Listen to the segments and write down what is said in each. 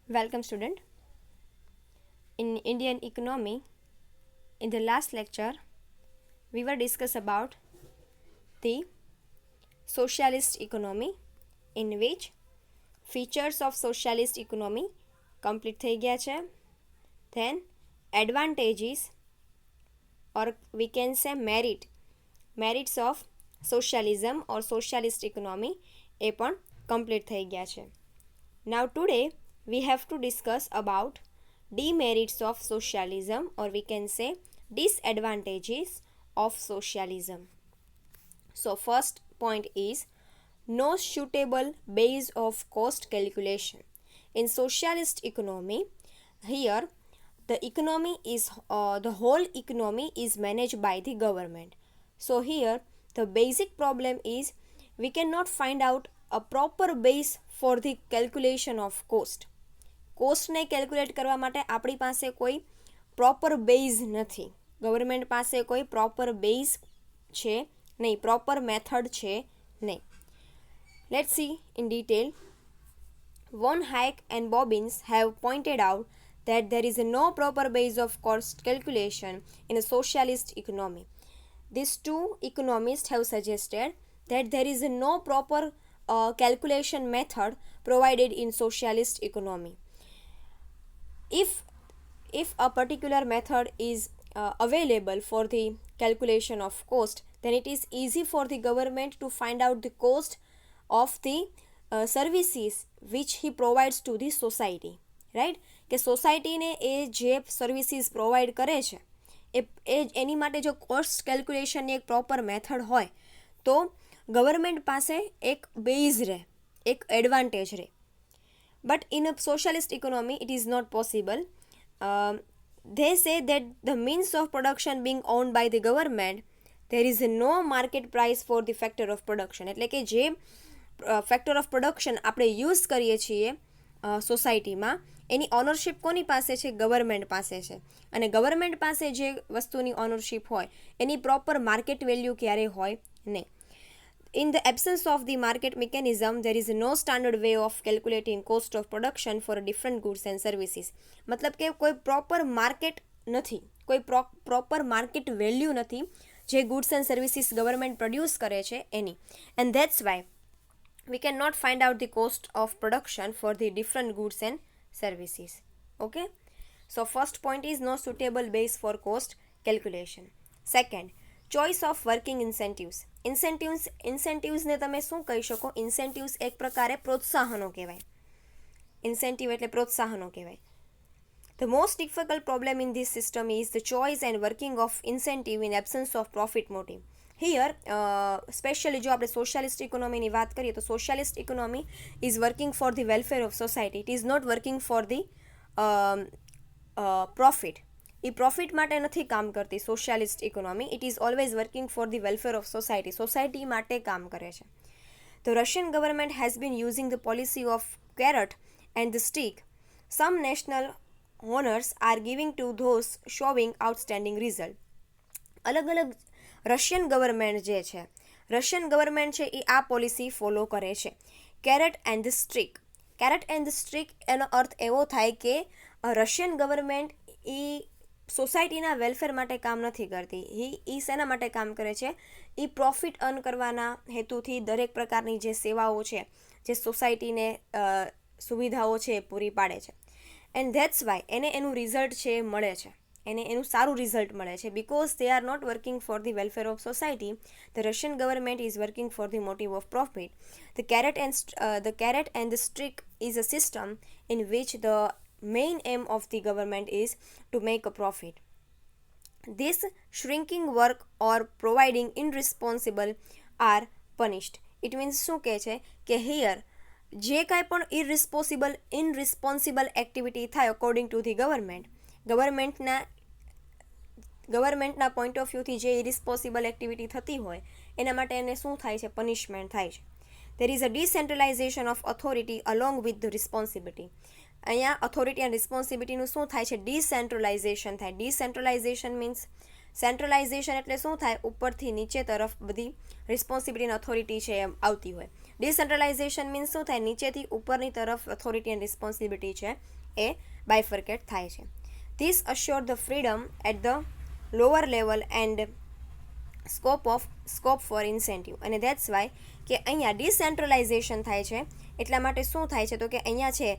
Welcome, student. In Indian economy, in the last lecture, we were discuss about the socialist economy, in which features of socialist economy complete થઈ ગયા છે. Then advantages, or we can say merits of socialism or socialist economy એ પણ complete થઈ ગયા છે. Now today we have to discuss about demerits of socialism, or we can say disadvantages of socialism. So first point is no suitable base of cost calculation. In socialist economy, here the economy is the whole economy is managed by the government. So here the basic problem is we cannot find out a proper base for the calculation of cost. કોસ્ટને calculate કરવા માટે આપણી પાસે કોઈ proper base નથી. Government પાસે કોઈ proper base છે નહીં, પ્રોપર મેથડ છે નહીં. Let's see in detail. Von Hayek and Robbins have pointed out that there is no proper base of cost calculation in a socialist economy. These two economists have suggested that there is no proper calculation method provided in socialist economy. If a particular method is available for the calculation of cost, then it is easy for the government to find out the cost of the services which he provides to the society, right? કે સોસાયટીને એ જે services provide કરે છે એની માટે જો cost કેલ્ક્યુલેશનની એક proper method હોય તો government પાસે એક બેઝ રહે, એક એડવાન્ટેજ રહે. But in a socialist economy, it is not possible. They say that the means of production being owned by the government, there is no market price for the factor of production. એટલે કે જે factor of production આપણે use કરીએ છીએ સોસાયટીમાં, એની ownership કોની પાસે છે? ગવર્મેન્ટ પાસે છે. અને ગવર્મેન્ટ પાસે જે વસ્તુની ઓનરશિપ હોય એની પ્રોપર માર્કેટ વેલ્યુ ક્યારે હોય નહીં. In the absence of the market mechanism, there is no standard way of calculating cost of production for different goods and services. મતલબ કે કોઈ પ્રોપર માર્કેટ નથી, કોઈ પ્રોપર માર્કેટ વેલ્યુ નથી જે goods and services government produce કરે છે એની. And that's why we cannot find out the cost of production for the different goods and services. Okay, so first point is no suitable base for cost calculation. Second, choice of working incentives. ઇન્સેન્ટિવ્સને તમે શું કહી શકો? Incentives એક પ્રકારે પ્રોત્સાહનો કહેવાય. Incentive એટલે પ્રોત્સાહનો કહેવાય. The most difficult problem in this system is the choice and working of incentive in absence of profit motive. Here, specially જો આપણે સોશિયાલિસ્ટ ઇકોનોમીની વાત કરીએ તો socialist economy is working for the welfare of society. It is not working for the profit. એ profit માટે નથી કામ કરતી socialist economy. It is always working for the welfare of society. Society માટે કામ કરે છે. The Russian government has been using the policy of carrot and the stick. Some national honors are giving to those showing outstanding result. અલગ અલગ Russian government જે છે, Russian government છે એ આ પોલિસી ફોલો કરે છે. Carrot and the stick. Carrot and the stick એનો અર્થ એવો થાય કે રશિયન ગવર્મેન્ટ એ સોસાયટીના વેલફેર માટે કામ નથી કરતી. એ શેના માટે કામ કરે છે? એ પ્રોફિટ અર્ન કરવાના હેતુથી દરેક પ્રકારની જે સેવાઓ છે, જે સોસાયટીને સુવિધાઓ છે એ પૂરી પાડે છે. એન્ડ ધેટ્સ વાય એને એનું રિઝલ્ટ છે મળે છે, એને એનું સારું રિઝલ્ટ મળે છે. Because they are not working for the welfare of society, the Russian government is working for the motive of profit. The carrot and the stick is a system in which the main aim of the government is to make a profit. This shrinking work or providing irresponsible are punished. It means શું કહે છે કે here જે કાંઈ પણ irresponsible activity થાય according to the ગવર્મેન્ટના point of વ્યૂથી જે ઇરિસ્પોન્સિબલ એક્ટિવિટી થતી હોય એના માટે એને શું થાય છે? પનિશમેન્ટ થાય છે. There is a decentralization of authority along with the responsibility. અહીંયા ઓથોરિટી એન્ડ રિસ્પોન્સિબિલિટીનું શું થાય છે? ડિસેન્ટ્રલાઇઝેશન થાય. ડિસેન્ટ્રલાઇઝેશન મીન્સ સેન્ટ્રલાઇઝેશન એટલે શું થાય, ઉપરથી નીચે તરફ બધી રિસ્પોન્સિબિલિટી અને ઓથોરિટી છે એ આવતી હોય. ડિસેન્ટ્રલાઇઝેશન મીન્સ શું થાય, નીચેથી ઉપરની તરફ ઓથોરિટી અને રિસ્પોન્સિબિલિટી છે એ બાયફર્કેટ થાય છે. This assure the freedom at the lower level and scope for incentive. અને દેટ્સ વાય કે અહીંયા ડિસેન્ટ્રલાઇઝેશન થાય છે એટલા માટે શું થાય છે તો કે અહીંયા છે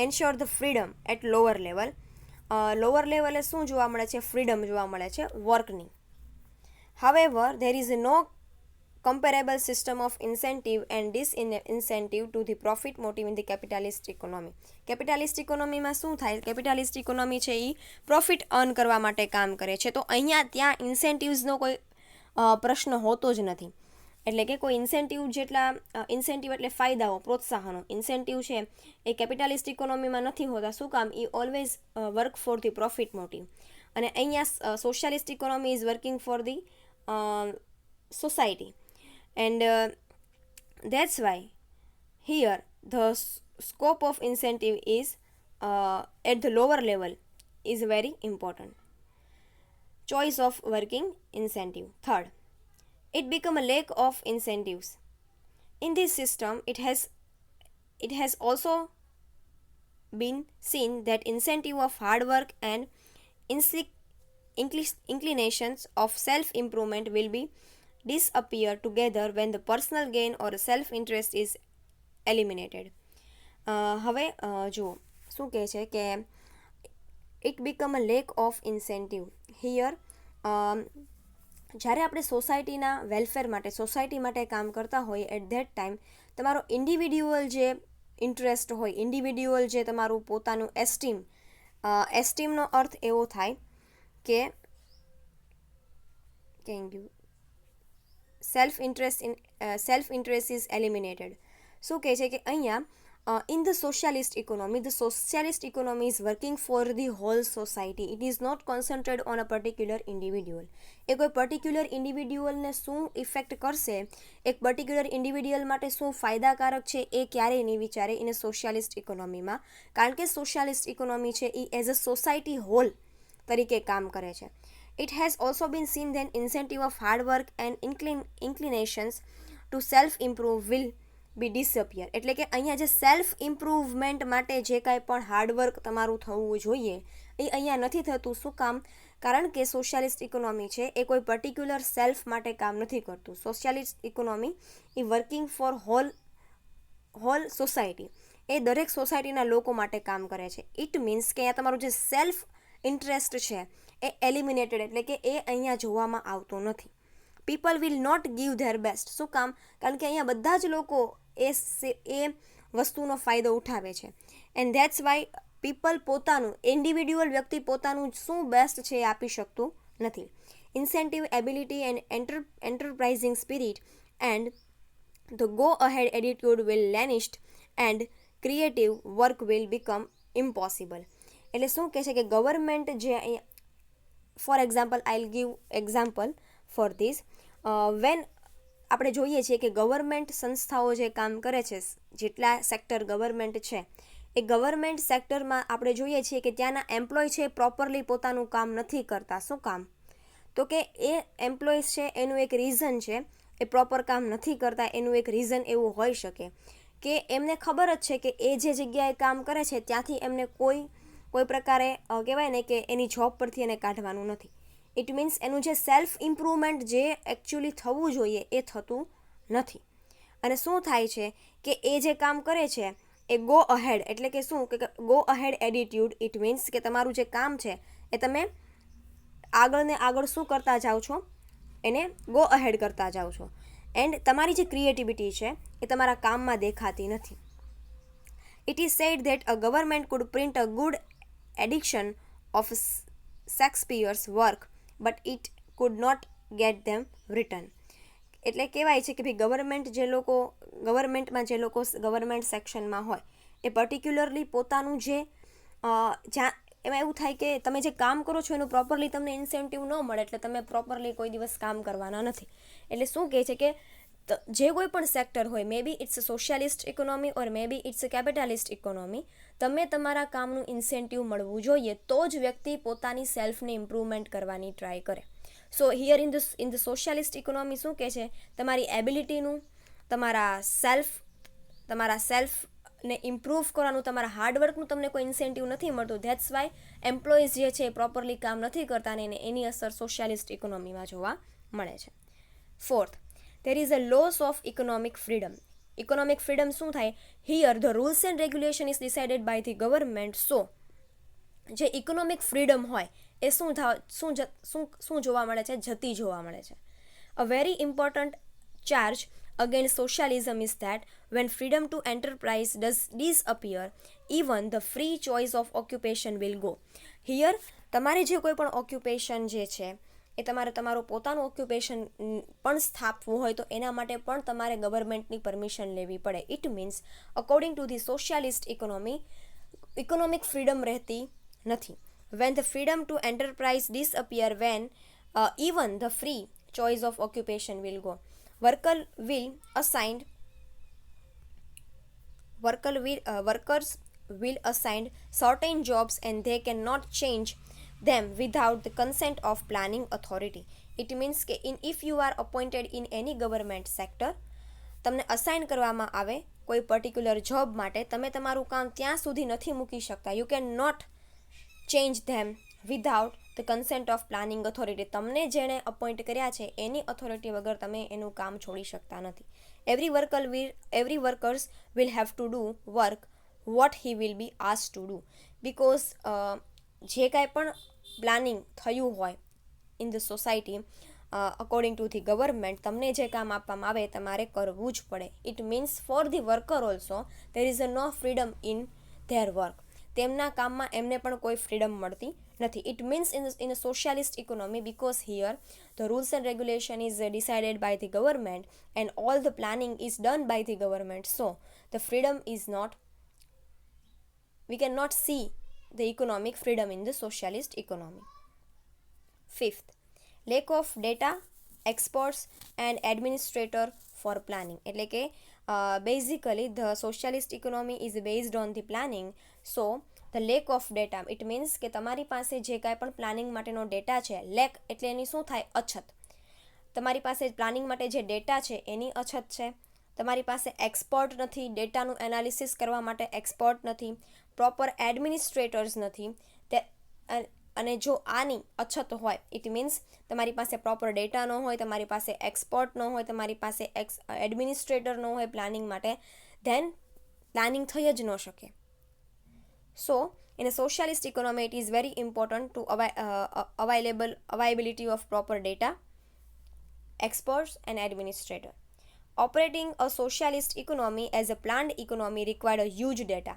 ensure the freedom at lower level. Lower લેવલે શું જોવા મળે છે, ફ્રીડમ જોવા મળે છે વર્કની. However there is no comparable system of incentive and disincentive to the profit motive in the capitalist economy. કેપિટાલિસ્ટ ઇકોનોમીમાં શું થાય, કેપિટાલિસ્ટ ઇકોનોમી છે એ પ્રોફિટ અર્ન કરવા માટે કામ કરે છે, તો અહીંયા ત્યાં ઇન્સેન્ટિવ્સનો કોઈ પ્રશ્ન હોતો જ નથી. એટલે કે કોઈ ઇન્સેન્ટિવ એટલે ફાયદાઓ, પ્રોત્સાહનો. ઇન્સેન્ટિવ છે એ કેપિટાલિસ્ટ ઇકોનોમીમાં નથી હોતા. શું કામ, એ always work for the profit motive. અને અહીંયા socialist economy is working for the society. And that's why here the scope of incentive is at the lower level is very important. Choice of working incentive. Third, it become a lack of incentives. In this system, it has also been seen that incentive of hard work and inclinations of self-improvement will be disappear together when the personal gain or self-interest is eliminated. હવે જુઓ શું કહે છે કે it become a lack of incentive. Here જ્યારે આપણે સોસાયટીના welfare માટે, સોસાયટી માટે કામ કરતા હોઈએ એટ ધેટ ટાઈમ તમારો ઇન્ડિવિડ્યુઅલ જે ઇન્ટરેસ્ટ હોય, ઇન્ડિવિડ્યુઅલ જે તમારું પોતાનું એસ્ટીમનો અર્થ એવો થાય કે સેલ્ફ ઇન્ટરેસ્ટ ઇઝ એલિમિનેટેડ. શું કહે છે કે અહીંયા in the socialist economy is working for the whole society. It is not concentrate on a particular individual. એ કોઈ પર્ટિક્યુલર ઇન્ડિવિડ્યુઅલને શું ઇફેક્ટ કરશે, એક પર્ટિક્યુલર ઇન્ડિવિડ્યુઅલ માટે શું ફાયદાકારક છે, એ ક્યારેય નહીં વિચારે ઇન સોશિયાલિસ્ટ ઇકોનોમીમાં. કારણ કે સોશિયાલિસ્ટ ઇકોનોમી છે એ એઝ અ સોસાયટી હોલ તરીકે કામ કરે છે. It has also been seen that incentive of hard work and inclinations to self-improve will be disappear. એટલે કે અહીંયા જે સેલ્ફ ઇમ્પ્રુવમેન્ટ માટે જે કાંઈ પણ હાર્ડવર્ક તમારું થવું જોઈએ એ અહીંયા નથી થતું. શું કામ, કારણ કે સોશિયાલિસ્ટ ઇકોનોમી છે એ કોઈ પર્ટિક્યુલર સેલ્ફ માટે કામ નથી કરતું. સોશિયાલિસ્ટ ઇકોનોમી એ વર્કિંગ ફોર હોલ સોસાયટી, એ દરેક સોસાયટીના લોકો માટે કામ કરે છે. ઇટ મીન્સ કે અહીંયા તમારું જે સેલ્ફ ઇન્ટરેસ્ટ છે એ એલિમિનેટેડ, એટલે કે એ અહીંયા જોવામાં આવતો નથી. People will not give their best. શું કામ, કારણ કે અહીંયા બધા જ લોકો એ વસ્તુનો ફાયદો ઉઠાવે છે. એન્ડ ધેટ્સ વાય પીપલ પોતાનું, ઇન્ડિવિડ્યુઅલ વ્યક્તિ પોતાનું શું બેસ્ટ છે એ આપી શકતું નથી. Incentive ability and enterprising spirit and the go ahead attitude will languished and creative work will become impossible. એટલે શું કહે છે કે ગવર્મેન્ટ જે અહીંયા, for example I will give example for this. When આપણે જોઈએ છીએ કે ગવર્મેન્ટ સંસ્થાઓ જે કામ કરે છે, જેટલા સેક્ટર ગવર્મેન્ટ છે એ ગવર્મેન્ટ સેક્ટરમાં આપણે જોઈએ છીએ કે ત્યાંના એમ્પ્લોય છે પ્રોપરલી પોતાનું કામ નથી કરતા. શું કામ, તો કે એ એમ્પ્લોઈઝ છે એનું એક રીઝન છે, એ પ્રોપર કામ નથી કરતા. એનું એક રીઝન એવું હોઈ શકે કે એમને ખબર જ છે કે એ જે જગ્યાએ કામ કરે છે ત્યાંથી એમને કોઈ પ્રકારે કહેવાય ને કે એની જોબ પરથી એને કાઢવાનું નથી. ઇટ મીન્સ એનું જે સેલ્ફ ઇમ્પ્રુવમેન્ટ જે એકચ્યુઅલી થવું જોઈએ એ થતું નથી. અને શું થાય છે કે એ જે કામ કરે છે એ ગો અહેડ, એટલે કે શું કે go ahead attitude. It means કે તમારું જે કામ છે એ તમે આગળ ને આગળ શું કરતા જાઓ છો, એને ગો અહેડ કરતા જાઓ છો. એન્ડ તમારી જે ક્રિએટિવિટી છે એ તમારા કામમાં દેખાતી નથી. It is said that a government could print a good edition of Shakespeare's work but it could not get them written. એટલે કહેવાય છે કે ભાઈ ગવર્મેન્ટમાં જે લોકો ગવર્મેન્ટ સેક્શનમાં હોય એ પર્ટિક્યુલરલી પોતાનું જે જ્યાં એમાં એવું થાય કે તમે જે કામ કરો છો એનું પ્રોપરલી તમને ઇન્સેન્ટિવ ન મળે એટલે તમે પ્રોપરલી કોઈ દિવસ કામ કરવાના નથી. એટલે શું કહે છે કે જે કોઈ પણ સેક્ટર હોય, may be it's a socialist economy or may be it's a capitalist economy, તમે તમારા કામનું ઇન્સેન્ટિવ મળવું જોઈએ તો જ વ્યક્તિ પોતાની સેલ્ફને ઇમ્પ્રુવમેન્ટ કરવાની ટ્રાય કરે. સો here in the socialist economy શું કહે છે, તમારી એબિલિટીનું, તમારા સેલ્ફને ઇમ્પ્રૂવ કરવાનું, તમારા હાર્ડવર્કનું તમને કોઈ ઇન્સેન્ટિવ નથી મળતું. ધેટ્સ વાય એમ્પ્લોઈઝ જે છે એ પ્રોપરલી કામ નથી કરતા અને એની અસર સોશિયાલિસ્ટ ઇકોનોમીમાં જોવા મળે છે. Fourth, there is a loss of economic freedom. Economic freedom શું થાય? Here the rules and regulation is decided by the government. So જે ઇકોનોમિક ફ્રીડમ હોય એ શું જોવા મળે છે? જતી જોવા મળે છે. A very important charge against socialism is that when freedom to enterprise does disappear, even the free choice of occupation will go. Here તમારે જે કોઈ પણ ઓક્યુપેશન જે છે એ તમારે તમારું પોતાનું ઓક્યુપેશન પણ સ્થાપવું હોય તો એના માટે પણ તમારે ગવર્મેન્ટની પરમિશન લેવી પડે. It means according to the socialist economy economic freedom રહેતી નથી. When the freedom to enterprise disappear, when even the free choice of occupation will go. Workers will assign certain jobs and they cannot change them without the consent of planning authority. It means કે if you are appointed in any government sector, તમને assign કરવામાં આવે કોઈ particular job માટે, તમે તમારું કામ ત્યાં સુધી નથી મૂકી શકતા. You can not change them without the consent of planning authority. તમને જેણે અપોઇન્ટ કર્યા છે એની ઓથોરિટી વગર તમે એનું કામ છોડી શકતા નથી. Every workers will have to do work what he will be ask to do. Because જે કાંઈ પણ પ્લાનિંગ થયું હોય in the society according to the government, તમને જે કામ આપવામાં આવે તમારે કરવું જ પડે. It means for the worker also there is no freedom in their work. તેમના કામમાં એમને પણ કોઈ ફ્રીડમ મળતી નથી. It means in a socialist economy, because here the rules and regulation is decided by the government and all the planning is done by the government. So the freedom is not, we cannot see the economic freedom in the socialist economy. Fifth, lack of data, experts and administrator for planning. એટલે કે basically the socialist economy is based on the planning. So the lack of data, it means કે તમારી પાસે જે કાંઈ પણ planning માટેનો data છે, લેક એટલે એની શું થાય? અછત. તમારી પાસે પ્લાનિંગ માટે જે ડેટા છે એની અછત છે. તમારી પાસે એક્સપર્ટ નથી, ડેટાનું એનાલિસિસ કરવા માટે એક્સપર્ટ નથી, પ્રોપર એડમિનિસ્ટ્રેટર્સ નથી. અને જો આની અછત હોય, ઇટ મીન્સ તમારી પાસે પ્રોપર ડેટા ન હોય, તમારી પાસે એક્સપર્ટ ન હોય, તમારી પાસે એડમિનિસ્ટ્રેટર ન હોય પ્લાનિંગ માટે, ધેન પ્લાનિંગ થઈ જ ન શકે. સો in a socialist economy it is very important to availability of proper data, experts and administrator. Operating a socialist economy as a planned economy required a huge data,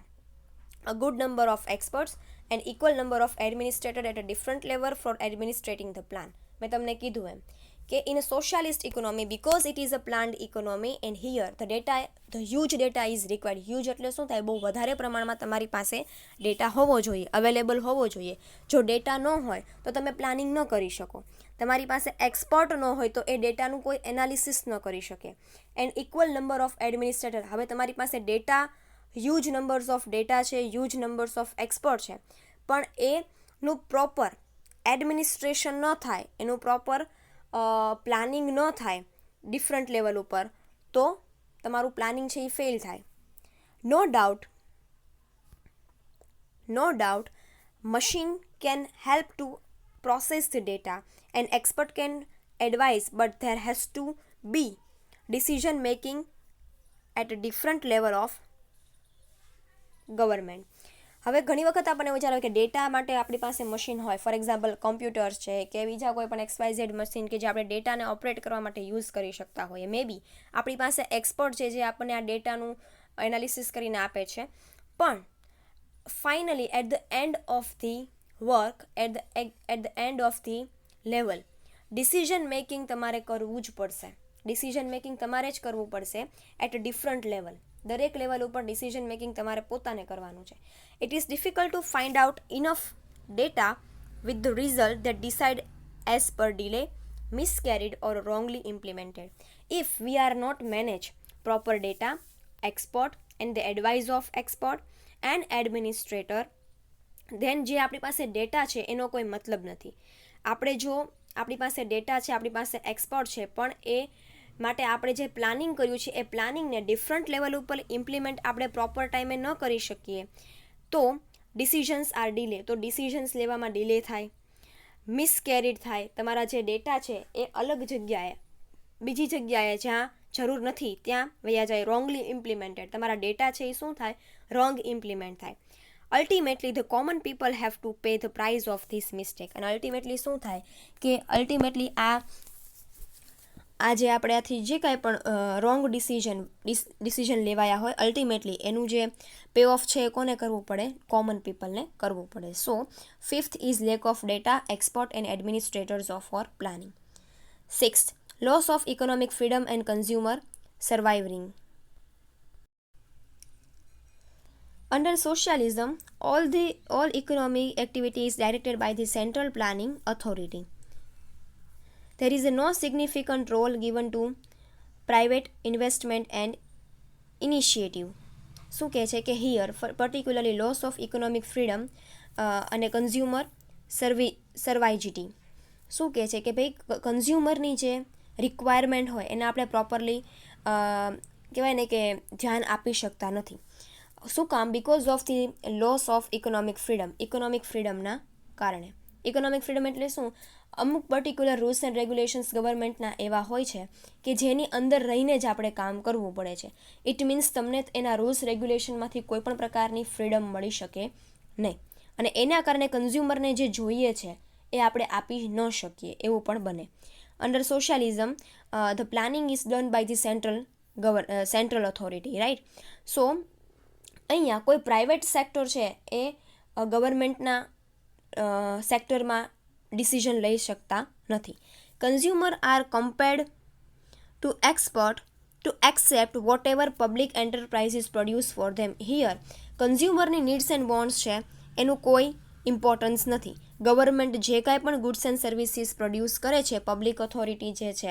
a good number of experts and equal number of administrators at a different level for administrating the plan. મેં તમને કીધું એમ કે in a socialist economy, because it is a planned economy and here the huge data is required. huge એટલે શું થાય? બહુ વધારે પ્રમાણમાં તમારી પાસે ડેટા હોવો જોઈએ, અવેલેબલ હોવો જોઈએ. જો ડેટા ન હોય તો તમે પ્લાનિંગ ન કરી શકો. તમારી પાસે એક્સપર્ટ ન હોય તો એ ડેટાનું કોઈ એનાલિસિસ ન કરી શકે. And equal number of administrator, હવે તમારી પાસે data, huge numbers of data છે, હ્યુજ નંબર્સ ઓફ એક્સપર્ટ છે, પણ એનું પ્રોપર એડમિનિસ્ટ્રેશન ન થાય, એનું પ્રોપર પ્લાનિંગ ન થાય ડિફરન્ટ લેવલ ઉપર, તો તમારું પ્લાનિંગ છે એ ફેલ થાય. No doubt machine can help to process the data and expert can advise, but there has to be decision making at a different level of government. હવે ઘણી વખત આપણને વિચાર આવે કે ડેટા માટે આપણી પાસે મશીન હોય, ફોર એક્ઝામ્પલ કોમ્પ્યુટર્સ છે કે બીજા કોઈ પણ XYZ મશીન કે જે આપણે ડેટાને ઓપરેટ કરવા માટે યુઝ કરી શકતા હોઈએ. મે બી આપણી પાસે એક્સપર્ટ છે જે આપણને આ ડેટાનું એનાલિસિસ કરીને આપે છે, પણ finally at the end of the work, at the end of the level, decision making તમારે કરવું જ પડશે. ડિસિઝન મેકિંગ તમારે જ કરવું પડશે એટ અ ડિફરન્ટ લેવલ. દરેક લેવલ ઉપર ડિસિઝન મેકિંગ તમારે પોતાને કરવાનું છે. It is difficult to find out enough data with the result that decide as per delay, miscarried or wrongly implemented. If we are not manage proper data, expert and the advice of expert and administrator, then જે આપણી પાસે data છે એનો કોઈ મતલબ નથી. આપણે જો આપણી પાસે ડેટા છે, આપણી પાસે એક્સપર્ટ છે, પણ એ માટે આપણે જે પ્લાનિંગ કર્યું છે એ પ્લાનિંગને ડિફરન્ટ લેવલ ઉપર ઇમ્પ્લિમેન્ટ આપણે પ્રોપર ટાઈમે ન કરી શકીએ તો ડિસિઝન્સ આર ડિલે, તો ડિસિઝન્સ લેવામાં ડિલે થાય, મિસકેરીડ થાય, તમારા જે ડેટા છે એ અલગ જગ્યાએ બીજી જગ્યાએ જ્યાં જરૂર નથી ત્યાં વયા જાય, રોંગલી ઇમ્પ્લિમેન્ટેડ, તમારા ડેટા છે એ શું થાય, રોંગ ઇમ્પ્લિમેન્ટ થાય. Ultimately the common people have to pay the price of this mistake. અને અલ્ટિમેટલી શું થાય કે અલ્ટિમેટલી આ જે આપણે આથી જે કાંઈ પણ રોંગ ડિસિઝન લેવાયા હોય અલ્ટિમેટલી એનું જે પે ઓફ છે એ કોને કરવું પડે, કોમન પીપલને કરવું પડે. So 5th is lack of data, expert and administrators of for planning. 6th, loss of economic freedom and consumer surviving. Under socialism, all economic activity is directed by the central planning authority. There is no significant role given to private investment and initiative. શું કહે છે કે here particularly loss of economic freedom અને consumer સર્વાઇજિટી. શું કહે છે કે ભાઈ કન્ઝ્યુમરની જે રિક્વાયરમેન્ટ હોય એને આપણે પ્રોપરલી કહેવાય ને કે ધ્યાન આપી શકતા નથી. શું કામ? Because of the loss of economic freedom, economic ફ્રીડમના કારણે. ઇકોનોમિક ફ્રીડમ એટલે શું? અમુક પર્ટિક્યુલર રૂલ્સ એન્ડ રેગ્યુલેશન્સ ગવર્મેન્ટના એવા હોય છે કે જેની અંદર રહીને જ આપણે કામ કરવું પડે છે. ઇટ મીન્સ તમને એના રૂલ્સ રેગ્યુલેશનમાંથી કોઈ પણ પ્રકારની ફ્રીડમ મળી શકે નહીં, અને એના કારણે કન્ઝ્યુમરને જે જોઈએ છે એ આપણે આપી ન શકીએ એવું પણ બને. Under socialism the planning is done by the central authority, right. So અહીંયા કોઈ પ્રાઇવેટ સેક્ટર છે એ ગવર્મેન્ટના સેક્ટરમાં ડિસિઝન લઈ શકતા નથી. Consumer are compared to expert to accept whatever public enterprises produce for them. Here કન્ઝ્યુમરની નીડ્સ એન્ડ વોન્ટ્સ છે એનું કોઈ ઇમ્પોર્ટન્સ નથી. ગવર્મેન્ટ જે કાંઈ પણ ગુડ્સ એન્ડ સર્વિસીસ પ્રોડ્યુસ કરે છે, પબ્લિક ઓથોરિટી જે છે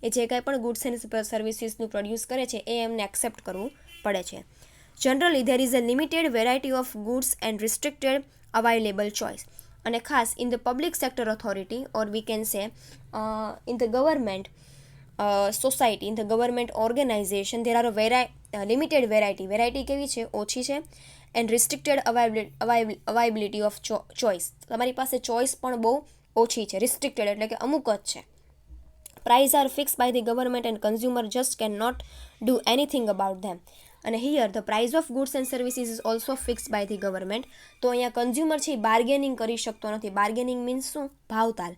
એ જે કાંઈ પણ ગુડ્સ એન્ડ સર્વિસીસનું પ્રોડ્યુસ કરે છે એ એમને એક્સેપ્ટ કરવું પડે છે. Generally there is a limited variety of goods and restricted available choice. અને ખાસ in the public sector authority or we can say in the government society, in the government organization there are a limited variety કેવી છે? ઓછી છે. and restricted availability of choice. તમારી પાસે choice પણ બહુ ઓછી છે. restricted એટલે કે અમુક જ છે. price are fixed by the government and consumer just cannot do anything about them. અને here the price of goods and services is also fixed by the government. તો અહીંયા કન્ઝ્યુમર છે એ બાર્ગેનિંગ કરી શકતો નથી. બાર્ગેનિંગ મીન્સ શું? ભાવતાલ.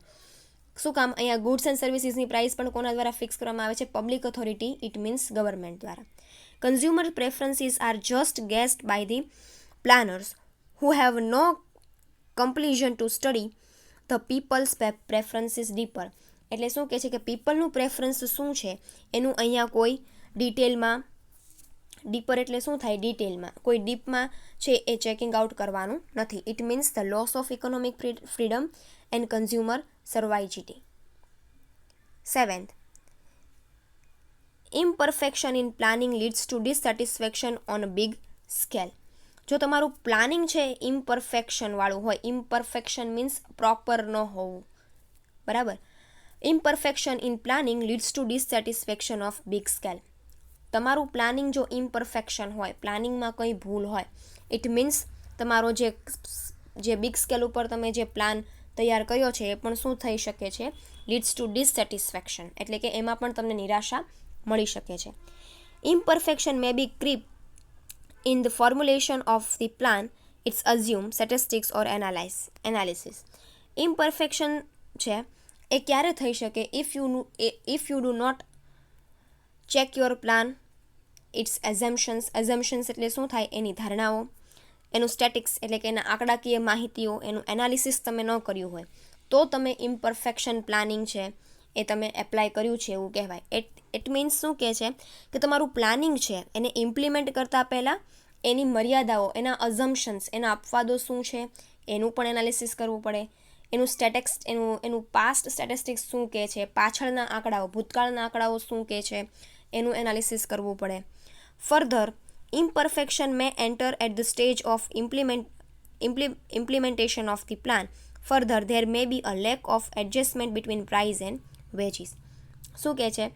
શું કામ? અહીંયા ગુડ્સ એન્ડ સર્વિસીસની પ્રાઇસ પણ કોના દ્વારા ફિક્સ કરવામાં આવે છે? Public authority, it means government દ્વારા. Consumer preferences are just guessed by the planners who have no compulsion to study the people's preferences deeper. એટલે શું કહે છે કે પીપલનું પ્રેફરન્સ શું છે એનું અહીંયા કોઈ ડિટેલમાં, ડીપર એટલે શું થાય? ડિટેલમાં, કોઈ ડીપમાં છે એ ચેકિંગ આઉટ કરવાનું નથી. It means the loss of economic freedom and consumer sovereignty. 7th, imperfection in planning leads to dissatisfaction on a big scale. જો તમારું પ્લાનિંગ છે ઇમ્પરફેક્શન વાળું હોય, ઇમ્પરફેક્શન મીન્સ પ્રોપર ન હોવું, બરાબર. Imperfection in planning leads to dissatisfaction of big scale. તમારું planning જો ઇમ્પરફેક્શન હોય, પ્લાનિંગમાં કંઈ ભૂલ હોય, ઇટ મીન્સ તમારો જે બિગ સ્કેલ ઉપર તમે જે પ્લાન તૈયાર કર્યો છે એ પણ શું થઈ શકે છે? લીડ્સ ટુ ડિસસેટિસ્ફેક્શન, એટલે કે એમાં પણ તમને નિરાશા મળી શકે છે. Imperfection may be creep in the formulation of the plan, it's assume statistics or analysis. Imperfection છે એ ક્યારે થઈ શકે? If you do not check your plan, it's assumptions એટલે શું થાય? એની ધારણાઓ, એનું સ્ટેટિક્સ એટલે કે એના આંકડાકીય માહિતીઓ, એનું એનાલિસિસ તમે ન કર્યું હોય તો તમે ઇમ્પરફેક્શન પ્લાનિંગ છે એ તમે એપ્લાય કર્યું છે એવું કહેવાય. ઇટ મીન્સ શું કહે છે કે તમારું પ્લાનિંગ છે એને ઇમ્પ્લિમેન્ટ કરતાં પહેલાં એની મર્યાદાઓ, એના અઝમ્પશન્સ, એના અપવાદો શું છે એનું પણ એનાલિસિસ કરવું પડે. એનું એનું પાસ્ટ સ્ટેટિસ્ટિક્સ શું કહે છે, પાછળના આંકડાઓ, ભૂતકાળના આંકડાઓ શું કહે છે એનું એનાલિસિસ કરવું પડે. Further, imperfection may enter at the stage of implementation of the plan. Further, there may be a lack of adjustment between price and wages. શું કહે છે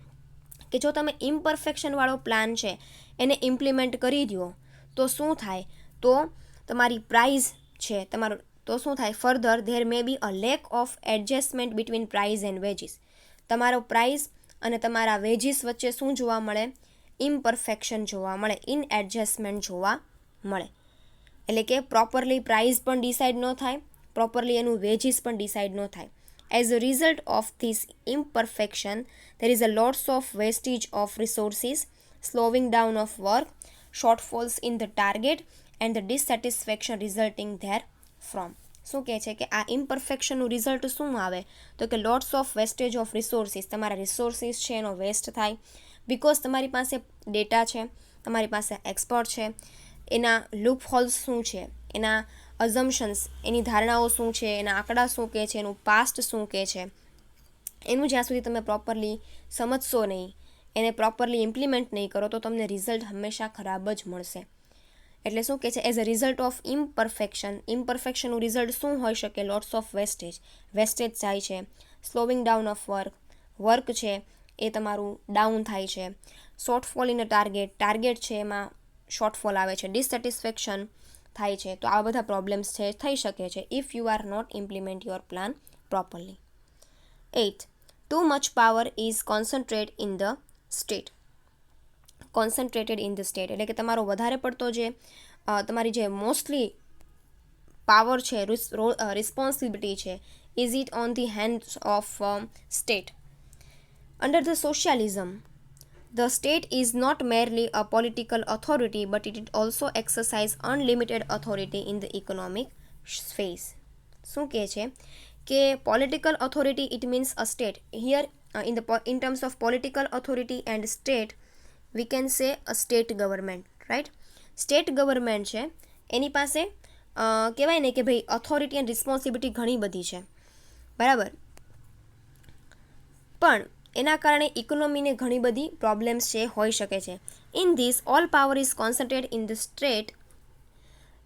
કે જો તમે ઇમ્પરફેક્શનવાળો પ્લાન છે એને ઇમ્પ્લિમેન્ટ કરી દો તો શું થાય, તો તમારી પ્રાઇસ છે તમારો, તો શું થાય, further there may be a lack of adjustment between price and wages. તમારો પ્રાઇસ અને તમારા વેજીસ વચ્ચે શું જોવા મળે, ઇમ્પરફેક્શન જોવા મળે, ઇનએડજસ્ટમેન્ટ જોવા મળે. એટલે કે પ્રોપરલી પ્રાઇસ પણ ડિસાઇડ ન થાય, પ્રોપરલી એનું વેજીસ પણ ડિસાઇડ ન થાય. As a result of this imperfection, there is a lots of wastage of resources, slowing down of work, shortfalls in the target and the dissatisfaction resulting therefrom. શું કહે છે કે આ ઇમ્પરફેક્શનનું રિઝલ્ટ શું આવે, તો કે lots of wastage of resources, તમારા રિસોર્સિસ છે એનો વેસ્ટ થાય, બિકોઝ તમારી પાસે ડેટા છે, તમારી પાસે એક્સપર્ટ છે, એના લૂપ હોલ્સ શું છે, એના અઝમ્પશન્સ, એની ધારણાઓ શું છે, એના આંકડા શું કહે છે, એનું પાસ્ટ શું કહે છે, એનું જ્યાં સુધી તમે પ્રોપરલી સમજશો નહીં, એને પ્રોપરલી ઇમ્પ્લિમેન્ટ નહીં કરો તો તમને રિઝલ્ટ હંમેશા ખરાબ જ મળશે. એટલે શું કહે છે, એઝ અ રિઝલ્ટ ઓફ ઇમ્પરફેક્શનનું રિઝલ્ટ શું હોઈ શકે, લોટ્સ ઓફ વેસ્ટેજ જાય છે, સ્લોવિંગ ડાઉન ઓફ વર્ક છે એ તમારું ડાઉન થાય છે, શોર્ટફોલ ઇન અ ટાર્ગેટ છે એમાં શોર્ટફોલ આવે છે, ડિસસેટિસ્ફેક્શન થાય છે. તો આ બધા પ્રોબ્લેમ્સ છે થઈ શકે છે if you are not implement your plan properly. 8. Too much power is concentrated in the state. એટલે કે તમારો વધારે પડતો જે તમારી જે મોસ્ટલી પાવર છે, રિસ્પોન્સિબિલિટી છે, is it on the hands of state. Under the socialism, the state is not merely a political authority, but it also exercises unlimited authority in the economic space. શું કહે છે કે political authority, it means a state. Here, in terms of political authority and state, we can say a state government, right? State government છે એની પાસે કહેવાય ને કે ભાઈ authority and responsibility ઘણી બધી છે, બરાબર, પણ એના કારણે ઇકોનોમીને ઘણી બધી પ્રોબ્લેમ્સ છે હોઈ શકે છે. In this all power is concentrated in the state.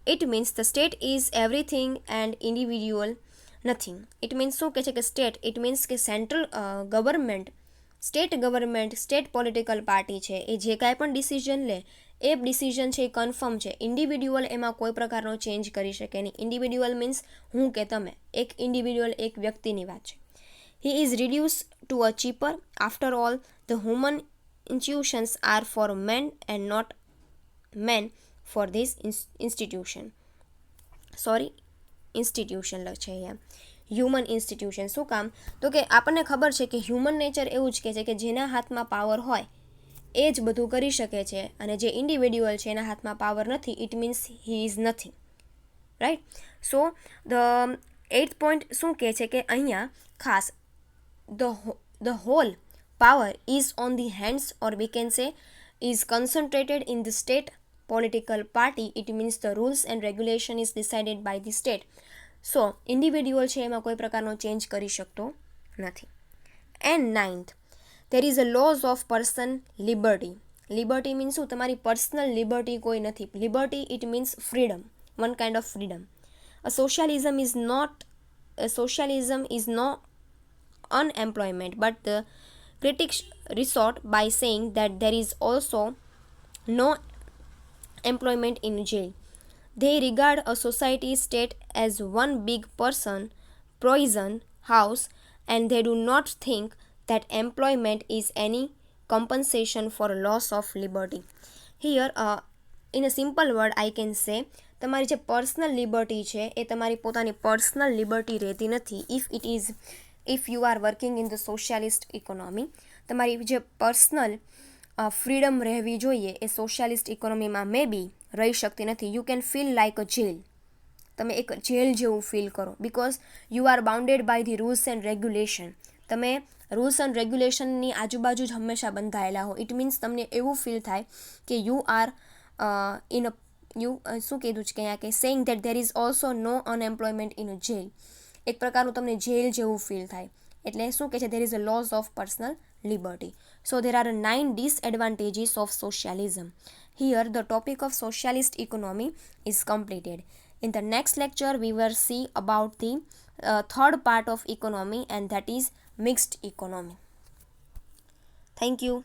It means the state is everything and individual nothing. It means શું કહે છે કે સ્ટેટ, ઇટ મીન્સ કે central government, state political party છે એ જે કાંઈ પણ ડિસિઝન લે એ ડિસિઝન છે એ કન્ફર્મ છે. ઇન્ડિવિડ્યુઅલ એમાં કોઈ પ્રકારનો ચેન્જ કરી શકે નહીં. ઇન્ડિવિડ્યુઅલ મીન્સ હું કે તમે, એક ઇન્ડિવિડ્યુઅલ એક વ્યક્તિની વાત છે. He is reduced to a cheaper. After all, the human institutions are for men and not men for this institution. institution લખે અહીંયા, હ્યુમન ઇન્સ્ટિટ્યુશન. શું કામ, તો કે આપણને ખબર છે કે હ્યુમન નેચર એવું જ કહે છે કે જેના હાથમાં પાવર હોય એ જ બધું કરી શકે છે, અને જે ઇન્ડિવિડ્યુઅલ છે એના હાથમાં પાવર નથી, it means he is nothing, right. So the 8th point શું કહે છે કે અહીંયા ખાસ the whole power is on the hands, or we can say is concentrated in the state political party. It means the rules and regulation is decided by the state. So individual છે એમાં કોઈ પ્રકારનો change કરી શકતો નથી. And 9th, there is a laws of person liberty. Liberty means શું, તમારી personal liberty કોઈ નથી. Liberty, it means freedom, one kind of freedom. Socialism is not unemployment, but the critics resort by saying that there is also no employment in jail. They regard a society state as one big poison house, and they do not think that employment is any compensation for loss of liberty. Here, in a simple word, I can say તમારી જે personal liberty છે એ તમારી પોતાની personal liberty રહેતી નથી. If you are working in the socialist economy, તમારી જે personal freedom રહેવી જોઈએ એ સોશિયાલિસ્ટ ઇકોનોમીમાં મે બી રહી શકતી નથી. You can feel like a jail, તમે એક જેલ જેવું ફીલ કરો, because you are bounded by the rules and regulation. તમે રૂલ્સ એન્ડ રેગ્યુલેશનની આજુબાજુ જ હંમેશા બંધાયેલા હો. ઇટ મીન્સ તમને એવું ફીલ થાય કે યુ આર શું કીધું છે કે અહીંયા કે saying that there is also no unemployment in a jail. એક પ્રકારનું તમને જેલ જેવું ફીલ થાય. એટલે શું કહે છે, there is a loss of personal liberty. So there are 9 disadvantages of socialism. Here the topic of socialist economy is completed. In the next lecture we will see about the third part of economy, and that is mixed economy. Thank you.